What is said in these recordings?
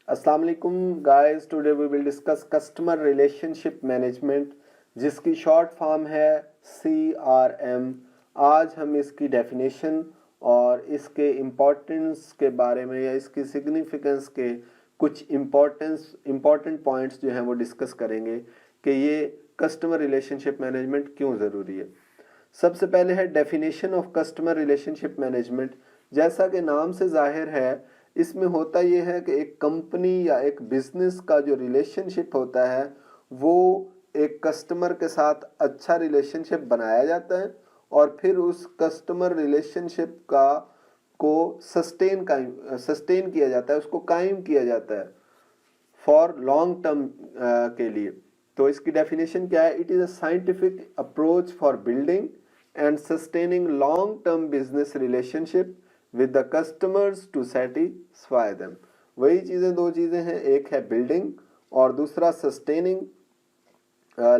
अस्सलाम वालेकुम guys, today we will discuss customer relationship management जिसकी शॉर्ट फॉर्म है CRM। आज हम इसकी डेफिनेशन और इसके इम्पोर्टेंस के बारे में या इसकी सिग्निफिकेंस के कुछ इम्पोर्टेंट पॉइंट्स जो हैं वो डिस्कस करेंगे कि ये कस्टमर रिलेशनशिप मैनेजमेंट क्यों ज़रूरी है। सबसे पहले है definition of customer relationship management. जैसा कि नाम से जाहिर है, इसमें होता यह है कि एक कंपनी या एक बिजनेस का जो रिलेशनशिप होता है वो एक कस्टमर के साथ अच्छा रिलेशनशिप बनाया जाता है और फिर उस कस्टमर रिलेशनशिप का को सस्टेन किया जाता है, उसको कायम किया जाता है फॉर लॉन्ग टर्म के लिए। तो इसकी डेफिनेशन क्या है? It is a scientific approach for building and sustaining long term business relationship with the customers to satisfy them. वही चीजें, दो चीजें हैं, एक है बिल्डिंग और दूसरा sustaining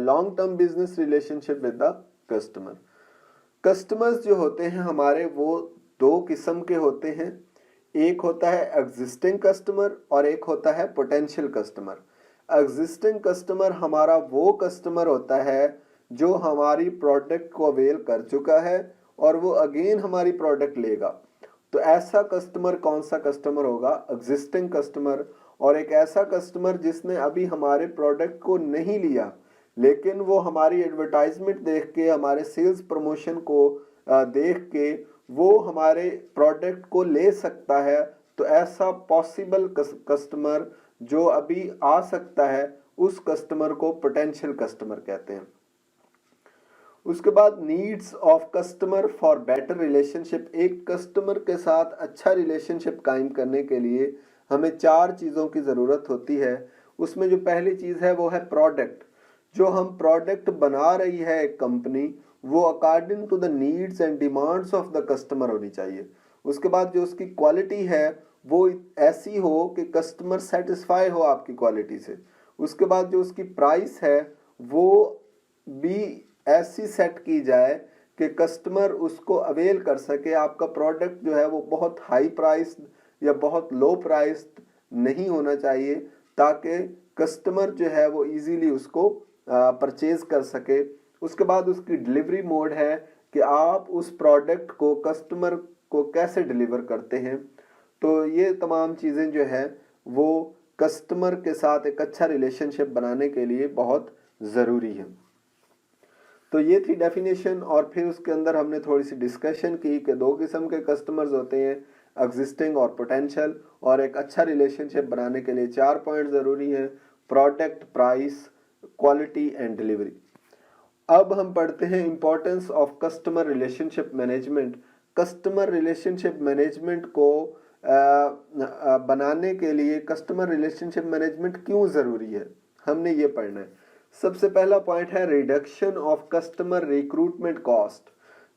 long term business relationship with the customer. Customers जो होते हैं हमारे, वो दो किस्म के होते हैं। एक होता है एग्जिस्टिंग कस्टमर और एक होता है पोटेंशियल कस्टमर। एग्जिस्टिंग कस्टमर हमारा वो कस्टमर होता है जो हमारी प्रोडक्ट को अवेल कर चुका है और वो अगेन हमारी प्रोडक्ट लेगा। तो ऐसा कस्टमर कौन सा कस्टमर होगा? Existing customer. और एक ऐसा कस्टमर जिसने अभी हमारे प्रोडक्ट को नहीं लिया लेकिन वो हमारी एडवर्टाइजमेंट देख के, हमारे सेल्स प्रमोशन को देख के वो हमारे प्रोडक्ट को ले सकता है। तो ऐसा पॉसिबल कस्टमर जो अभी आ सकता है, उस कस्टमर को पोटेंशियल कस्टमर कहते हैं। उसके बाद needs of customer for better relationship. एक कस्टमर के साथ अच्छा रिलेशनशिप कायम करने के लिए हमें चार चीज़ों की ज़रूरत होती है। उसमें जो पहली चीज़ है वो है प्रोडक्ट। जो हम प्रोडक्ट बना रही है एक कंपनी, वो according to the needs and demands of the customer होनी चाहिए। उसके बाद जो उसकी क्वालिटी है वो ऐसी हो कि कस्टमर सेटिस्फाई हो आपकी क्वालिटी से। उसके बाद जो उसकी प्राइस है वो भी ऐसी सेट की जाए कि कस्टमर उसको अवेल कर सके। आपका प्रोडक्ट जो है वो बहुत हाई प्राइस या बहुत लो प्राइस नहीं होना चाहिए ताकि कस्टमर जो है वो इजीली उसको परचेज कर सके। उसके बाद उसकी डिलीवरी मोड है कि आप उस प्रोडक्ट को कस्टमर को कैसे डिलीवर करते हैं। तो ये तमाम चीज़ें जो है वो कस्टमर के साथ एक अच्छा रिलेशनशिप बनाने के लिए बहुत ज़रूरी है। तो ये थी डेफिनेशन और फिर उसके अंदर हमने थोड़ी सी डिस्कशन की कि दो किस्म के कस्टमर्स होते हैं, एग्जिस्टिंग और पोटेंशियल। और एक अच्छा रिलेशनशिप बनाने के लिए चार पॉइंट ज़रूरी हैं: product, price, quality and delivery. अब हम पढ़ते हैं importance of customer relationship management. Customer relationship management को बनाने के लिए कस्टमर रिलेशनशिप मैनेजमेंट क्यों ज़रूरी है, हमने ये पढ़ना है। सबसे पहला पॉइंट है reduction of customer recruitment cost.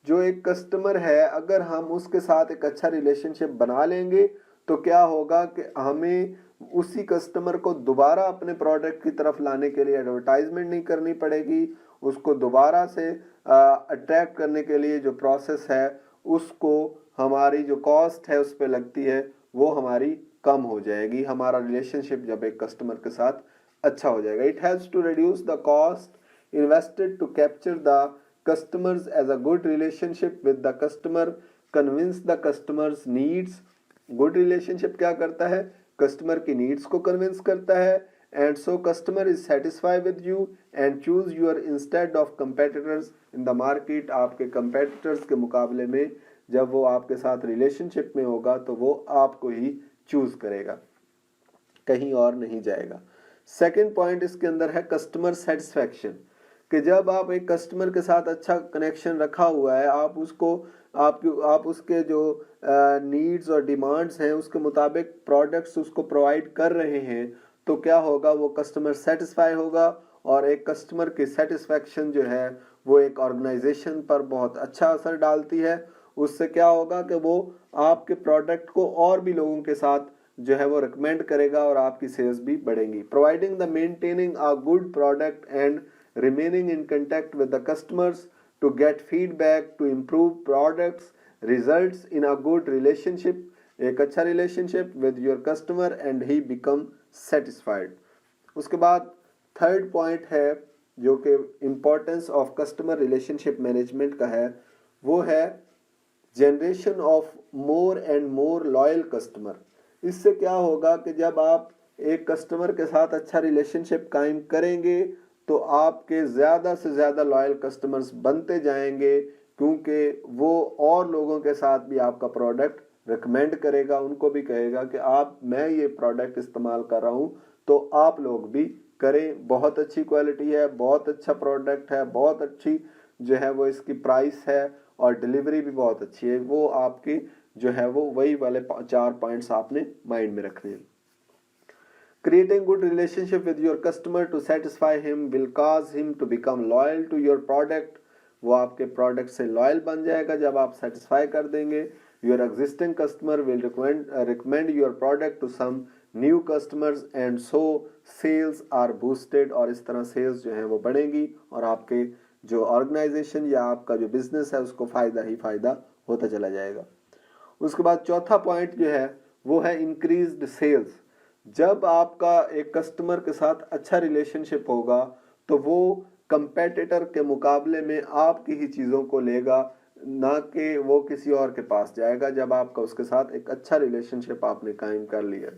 जो एक कस्टमर है, अगर हम उसके साथ एक अच्छा रिलेशनशिप बना लेंगे तो क्या होगा कि हमें उसी कस्टमर को दोबारा अपने प्रोडक्ट की तरफ लाने के लिए एडवर्टाइजमेंट नहीं करनी पड़ेगी। उसको दोबारा से अट्रैक्ट करने के लिए जो प्रोसेस है, उसको हमारी जो कॉस्ट है उस पर लगती है वो हमारी कम हो जाएगी। हमारा रिलेशनशिप जब एक कस्टमर के साथ अच्छा हो जाएगा। It has to reduce the cost invested to capture the customers as a good relationship with the customer, convince the customers needs. Good relationship क्या करता है? कस्टमर की नीड्स को कन्विंस करता है and so customer is satisfied with you and choose your instead of competitors in the market. आपके competitors के मुकाबले में जब वो आपके साथ रिलेशनशिप में होगा तो वो आपको ही चूज करेगा, कहीं और नहीं जाएगा। सेकेंड पॉइंट इसके अंदर है कस्टमर सेटिस्फैक्शन, कि जब आप एक कस्टमर के साथ अच्छा कनेक्शन रखा हुआ है, आप उसको आप उसके जो नीड्स और डिमांड्स हैं उसके मुताबिक प्रोडक्ट्स उसको प्रोवाइड कर रहे हैं, तो क्या होगा? वो कस्टमर सेटिस्फाई होगा। और एक कस्टमर की सेटिस्फैक्शन जो है वो एक ऑर्गेनाइजेशन पर बहुत अच्छा असर डालती है। उससे क्या होगा कि वो आपके प्रोडक्ट को और भी लोगों के साथ जो है वो रिकमेंड करेगा और आपकी सेल्स भी बढ़ेंगी। Providing the maintaining a good product and remaining in contact with the customers to get feedback to improve products results in a good relationship एक अच्छा relationship with your customer and he become satisfied. उसके बाद third point है जो कि importance of customer relationship management का है, वो है generation of more and more loyal customer. इससे क्या होगा कि जब आप एक कस्टमर के साथ अच्छा रिलेशनशिप कायम करेंगे तो आपके ज़्यादा से ज़्यादा लॉयल कस्टमर्स बनते जाएंगे, क्योंकि वो और लोगों के साथ भी आपका प्रोडक्ट रिकमेंड करेगा, उनको भी कहेगा कि आप मैं ये प्रोडक्ट इस्तेमाल कर रहा हूँ तो आप लोग भी करें, बहुत अच्छी क्वालिटी है, बहुत अच्छा प्रोडक्ट है, बहुत अच्छी जो है वो इसकी प्राइस है और डिलीवरी भी बहुत अच्छी है। वो आपकी जो है वो वही वाले 4 पॉइंट्स आपने माइंड में रखने हैं। Creating good relationship with your customer to satisfy him will cause him to become loyal to your product। वो आपके प्रोडक्ट से लॉयल बन जाएगा जब आप सेटिस्फाई कर देंगे। Your existing customer will recommend your product to some new customers and so sales are boosted। और इस तरह सेल्स जो है वो बढ़ेंगी और आपके जो ऑर्गेनाइजेशन या आपका जो बिजनेस है उसको फायदा ही फायदा होता चला जाएगा। उसके बाद चौथा पॉइंट जो है वो है इंक्रीज्ड सेल्स। जब आपका एक कस्टमर के साथ अच्छा रिलेशनशिप होगा तो वो कंपेटिटर के मुकाबले में आपकी ही चीज़ों को लेगा, ना कि वो किसी और के पास जाएगा। जब आपका उसके साथ एक अच्छा रिलेशनशिप आपने कायम कर लिया,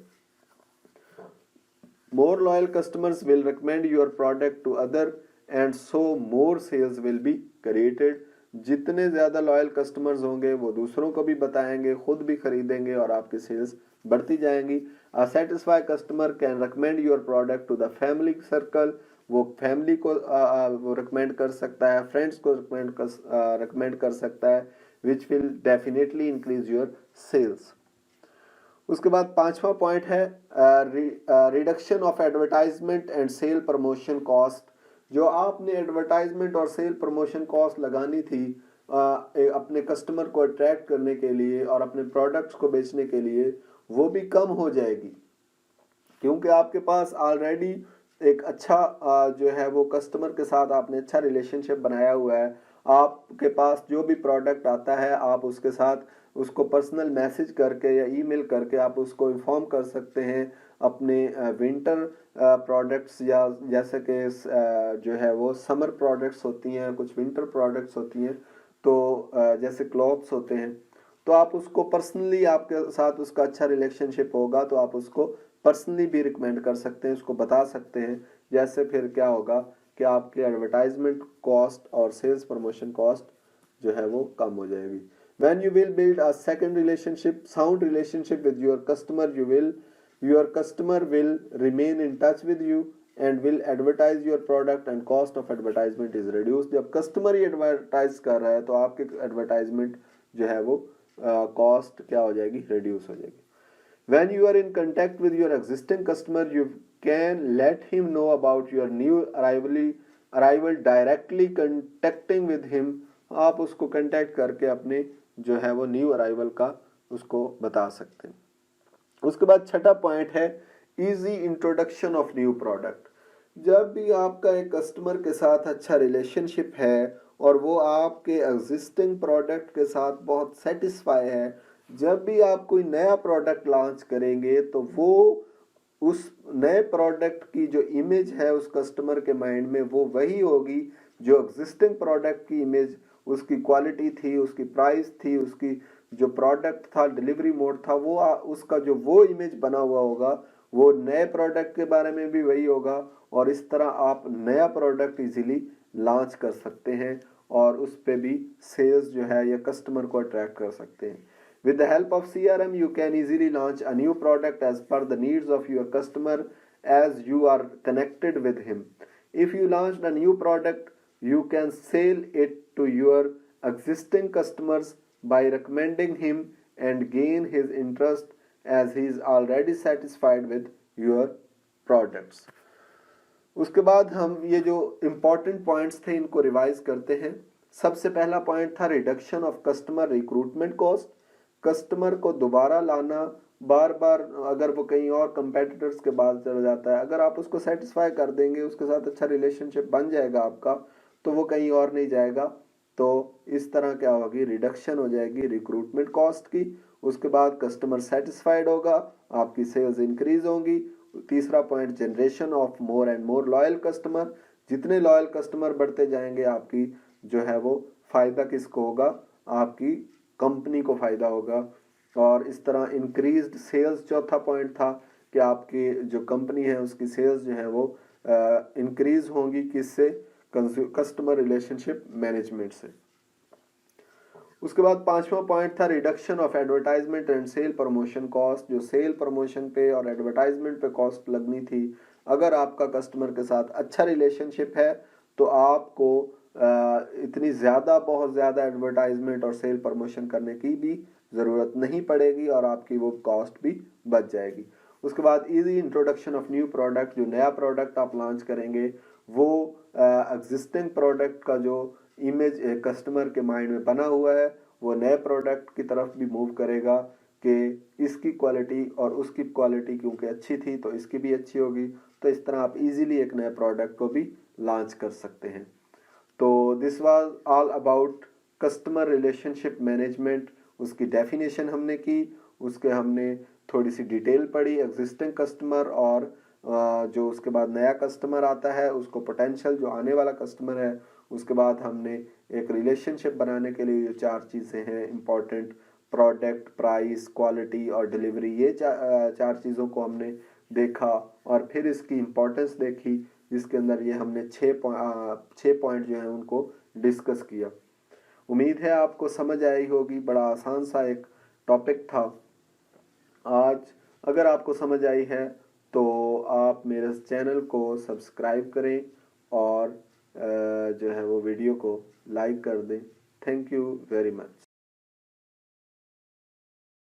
more loyal customers will recommend your product to other and so more sales will be created। जितने ज़्यादा लॉयल कस्टमर्स होंगे वो दूसरों को भी बताएंगे, खुद भी खरीदेंगे और आपकी सेल्स बढ़ती जाएंगी। A satisfied customer can recommend your product to the family circle। वो फैमिली को वो रिकमेंड कर सकता है, फ्रेंड्स को रिकमेंड कर सकता है, which will definitely increase your sales. उसके बाद पांचवा पॉइंट है reduction of advertisement and sale promotion cost. जो आपने एडवर्टाइजमेंट और सेल प्रमोशन कॉस्ट लगानी थी अपने कस्टमर को अट्रैक्ट करने के लिए और अपने प्रोडक्ट्स को बेचने के लिए, वो भी कम हो जाएगी, क्योंकि आपके पास ऑलरेडी एक अच्छा जो है वो कस्टमर के साथ आपने अच्छा रिलेशनशिप बनाया हुआ है। आपके पास जो भी प्रोडक्ट आता है आप उसके साथ उसको पर्सनल मैसेज करके या ईमेल करके आप उसको इन्फॉर्म कर सकते हैं अपने विंटर प्रोडक्ट्स या जैसे कि जो है वो समर प्रोडक्ट्स होती हैं, कुछ विंटर प्रोडक्ट्स होती हैं, तो जैसे क्लॉथ्स होते हैं, तो आप उसको पर्सनली आपके साथ उसका अच्छा रिलेशनशिप होगा तो आप उसको पर्सनली भी रिकमेंड कर सकते हैं, उसको बता सकते हैं। जैसे फिर क्या होगा कि आपके एडवर्टाइजमेंट कॉस्ट और सेल्स प्रमोशन कॉस्ट जो है वो कम हो जाएगी। When you will build a second relationship, sound relationship with your customer, your customer will remain in touch with you and will advertise your product and cost of advertisement is reduced। जब customer ही advertise कर रहा है तो आपके advertisement जो है वो cost क्या हो जाएगी, रिड्यूस हो जाएगी। When you are in contact with your existing customer, you can let him know about your new arrival directly contacting with him। आप उसको contact करके अपने जो है वो न्यू अराइवल का उसको बता सकते हैं। उसके बाद छठा पॉइंट है easy introduction of new product. जब भी आपका एक कस्टमर के साथ अच्छा रिलेशनशिप है और वो आपके एग्जिस्टिंग प्रोडक्ट के साथ बहुत सेटिस्फाई है, जब भी आप कोई नया प्रोडक्ट लॉन्च करेंगे तो वो उस नए प्रोडक्ट की जो इमेज है उस कस्टमर के माइंड में वो वही होगी जो एग्जिस्टिंग प्रोडक्ट की इमेज, उसकी क्वालिटी थी, उसकी प्राइस थी, उसकी जो प्रोडक्ट था, डिलीवरी मोड था, वो उसका जो वो इमेज बना हुआ होगा वो नए प्रोडक्ट के बारे में भी वही होगा। और इस तरह आप नया प्रोडक्ट इजीली लॉन्च कर सकते हैं और उस पे भी सेल्स जो है या कस्टमर को अट्रैक्ट कर सकते हैं। With the help of CRM, you can easily launch a new product as per the needs of your customer as you are connected with him। If you launched a new product, you can sell it to your existing customers by recommending him and gain his interest as he is already satisfied with your products। उसके बाद हम ये जो important points थे इनको revise करते हैं। सबसे पहला पॉइंट था reduction of customer recruitment cost. Customer को दोबारा लाना, बार बार अगर वो कहीं और कंपेटिटर्स के पास चला जाता है, अगर आप उसको सेटिस्फाई कर देंगे, उसके साथ अच्छा रिलेशनशिप बन जाएगा आपका, तो वो कहीं और नहीं जाएगा। तो इस तरह क्या होगी, रिडक्शन हो जाएगी रिक्रूटमेंट कॉस्ट की। उसके बाद कस्टमर सेटिस्फाइड होगा, आपकी सेल्स इंक्रीज होंगी। तीसरा point, generation of more and more loyal customer, जितने लॉयल कस्टमर बढ़ते जाएंगे आपकी जो है वो फ़ायदा किसको होगा, आपकी कंपनी को फ़ायदा होगा। और इस तरह इंक्रीज्ड सेल्स चौथा पॉइंट था कि आपकी जो कंपनी है उसकी सेल्स जो है वो इंक्रीज होंगी, किससे, कस्टमर रिलेशनशिप मैनेजमेंट से। उसके बाद पांचवा पॉइंट था reduction of advertisement and sale promotion cost, जो सेल प्रमोशन पे और एडवर्टाइजमेंट पे कॉस्ट लगनी थी, अगर आपका कस्टमर के साथ अच्छा रिलेशनशिप है तो आपको इतनी ज़्यादा बहुत ज़्यादा एडवर्टाइजमेंट और सेल प्रमोशन करने की भी ज़रूरत नहीं पड़ेगी और आपकी वो कॉस्ट भी बच जाएगी। उसके बाद easy introduction of new product, जो नया प्रोडक्ट आप लॉन्च करेंगे वो एग्जिस्टिंग प्रोडक्ट का जो इमेज कस्टमर के माइंड में बना हुआ है वो नए प्रोडक्ट की तरफ भी मूव करेगा कि इसकी क्वालिटी और उसकी क्वालिटी क्योंकि अच्छी थी तो इसकी भी अच्छी होगी। तो इस तरह आप इजीली एक नए प्रोडक्ट को भी लॉन्च कर सकते हैं। तो this was all about customer relationship management. उसकी डेफिनेशन हमने की, उसके हमने थोड़ी सी डिटेल पढ़ी, एग्जिस्टिंग कस्टमर और जो उसके बाद नया कस्टमर आता है उसको पोटेंशियल जो आने वाला कस्टमर है। उसके बाद हमने एक रिलेशनशिप बनाने के लिए जो चार चीज़ें हैं इम्पॉर्टेंट, प्रोडक्ट, प्राइस, क्वालिटी और डिलीवरी, ये चार चीज़ों को हमने देखा और फिर इसकी इम्पोर्टेंस देखी, जिसके अंदर ये हमने छः पॉइंट जो हैं उनको डिस्कस किया। उम्मीद है आपको समझ आई होगी, बड़ा आसान सा एक टॉपिक था आज। अगर आपको समझ आई है तो आप मेरे चैनल को सब्सक्राइब करें और जो है वो वीडियो को लाइक कर दें। Thank you very much.